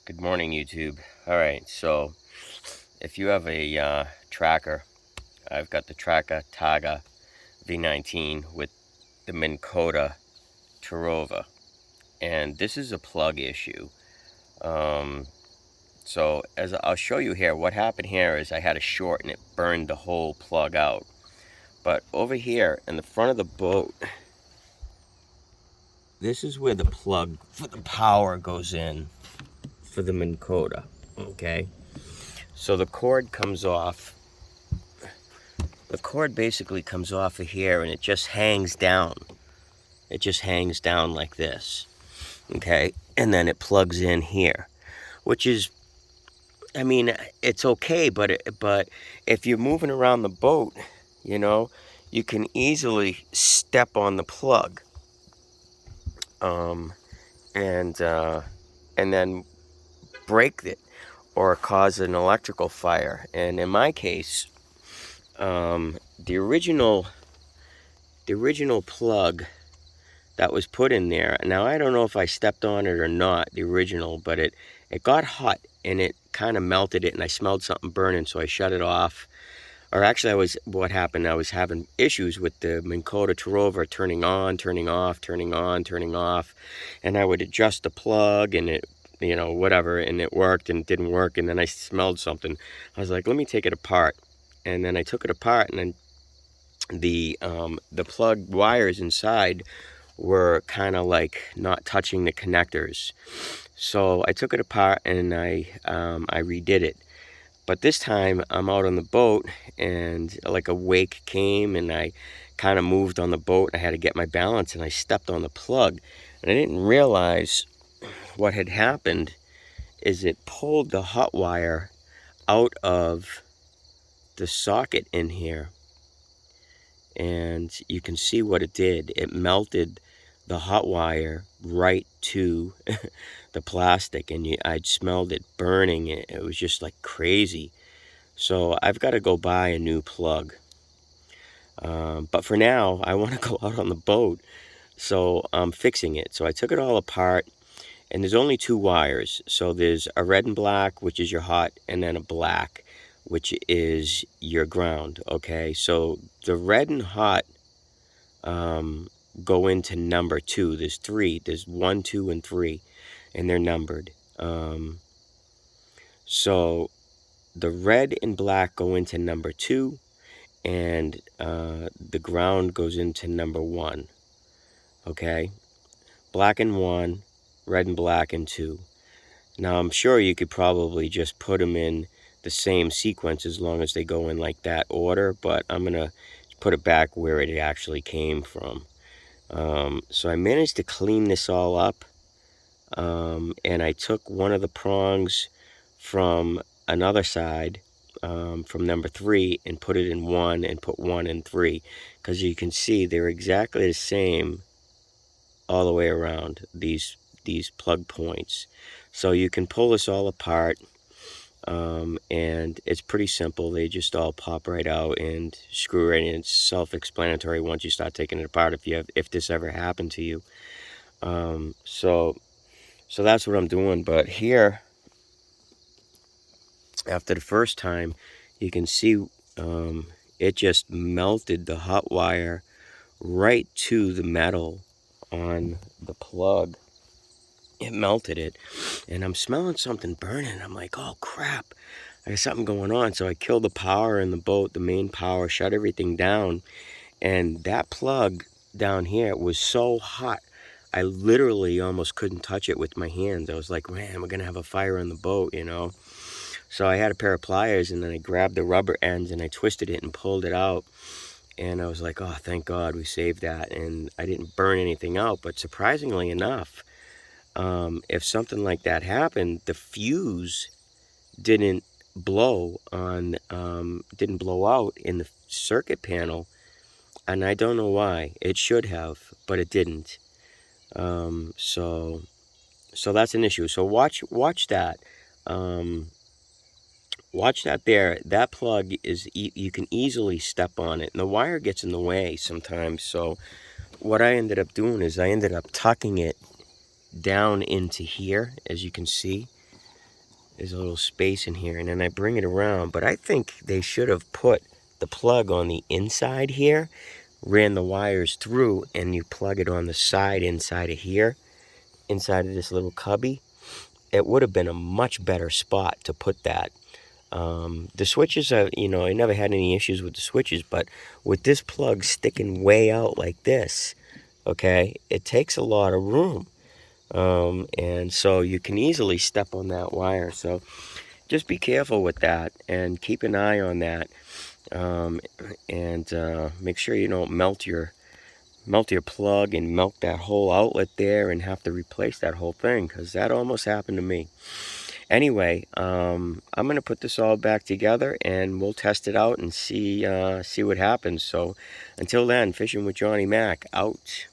Good morning, YouTube. Alright, so if you have a tracker, I've got the Targa V19 with the Minn Kota Terrova, and this is a plug issue. So as I'll show you here, what happened here is I had a short and it burned the whole plug out. But over here in the front of the boat, this is where the plug for the power goes in for the Minn Kota. Okay, so the cord comes off. The cord basically comes off of here and it just hangs down. It just hangs down like this, okay? And then it plugs in here, which is, I mean, it's okay, but if you're moving around the boat, you know, you can easily step on the plug, um, and then break it or cause an electrical fire. And in my case, the original plug that was put in there. Now, I don't know if I stepped on it or not, the original, but it got hot and it kind of melted it and I smelled something burning, so I shut it off. Or actually, what happened, I was having issues with the Minn Kota Terrova turning on, turning off, turning on, turning off. And I would adjust the plug and it, you know, whatever, and it worked and it didn't work. And then I smelled something. I was like, let me take it apart. And then I took it apart and then the plug wires inside were kind of like not touching the connectors. So I took it apart and I redid it. But this time I'm out on the boat and like a wake came and I kind of moved on the boat. I had to get my balance and I stepped on the plug. And I didn't realize what had happened is it pulled the hot wire out of the socket in here. And you can see what it did. It melted the hot wire right to the plastic, and I'd smelled it burning. It was just like crazy. So I've got to go buy a new plug. But for now, I want to go out on the boat, so I'm fixing it. So I took it all apart, and there's only two wires. So there's a red and black, which is your hot, and then a black, which is your ground. Okay, so the red and hot go into number 2. There's 3. There's 1, 2, and 3, and they're numbered. So the red and black go into number 2, and the ground goes into number 1. Okay, black and 1, red and black and 2. Now I'm sure you could probably just put them in the same sequence as long as they go in like that order, but I'm gonna put it back where it actually came from. So I managed to clean this all up, and I took one of the prongs from another side, from number 3, and put it in 1 and put 1 in 3, because you can see they're exactly the same all the way around, these plug points. So you can pull this all apart, and it's pretty simple. They just all pop right out and screw right in. It's self-explanatory once you start taking it apart, if this ever happened to you. So that's what I'm doing. But here, after the first time, you can see it just melted the hot wire right to the metal on the plug. It melted it, and I'm smelling something burning. I'm like, oh crap, I got something going on. So I killed the power in the boat, the main power, shut everything down, and that plug down here was so hot, I literally almost couldn't touch it with my hands. I was like, man, we're gonna have a fire on the boat, you know. So I had a pair of pliers, and then I grabbed the rubber ends and I twisted it and pulled it out. And I was like, oh, thank God we saved that. And I didn't burn anything out. But surprisingly enough, if something like that happened, the fuse didn't blow out in the circuit panel, and I don't know why. It should have, but it didn't. So that's an issue. So watch that. Watch that there. That plug is, you can easily step on it, and the wire gets in the way sometimes. So what I ended up doing is I ended up tucking it down into here, as you can see. There's a little space in here, and then I bring it around. But I think they should have put the plug on the inside here, ran the wires through, and you plug it on the side inside of here, inside of this little cubby. It would have been a much better spot to put that. The switches are, I never had any issues with the switches, but with this plug sticking way out like this, okay, it takes a lot of room. And so you can easily step on that wire. So just be careful with that and keep an eye on that. And make sure you don't melt your plug and melt that whole outlet there and have to replace that whole thing, because that almost happened to me. Anyway, I'm going to put this all back together and we'll test it out and see what happens. So until then, Fishing with Johnny Mac, out.